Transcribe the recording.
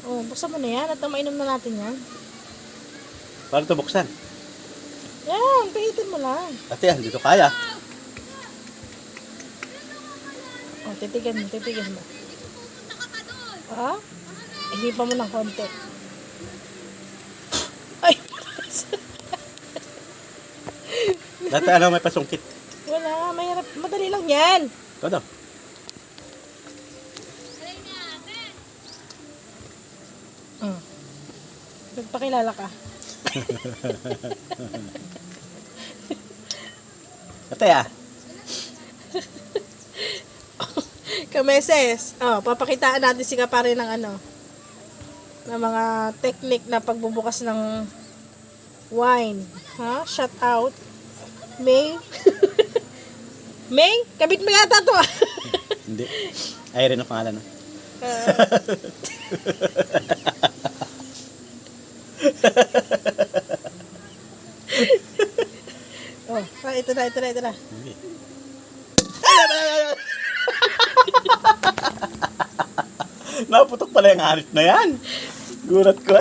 Oh, buksan mo na yan at mainom na natin yan. Paano ito buksan? Yan, pihitin mo lang. Ate, hindi ko kaya. Oh, titigan mo. Ah? Hipa mo ng konti. Ay! Dati ano may pasungkit. Wala, mahirap. Madali lang yan. Ito daw. Nagpakilala ka. Ate Kameses. Oh, papakitaan natin si Kapare ng ano. Ng mga technique na pagbubukas ng wine. Ha? Shout out. May. May? Kabit mo yata to. Hindi. Irene ang pangalan. Oh, ito na. Hindi. Naputok pala yung hanip na yan. Gulat ko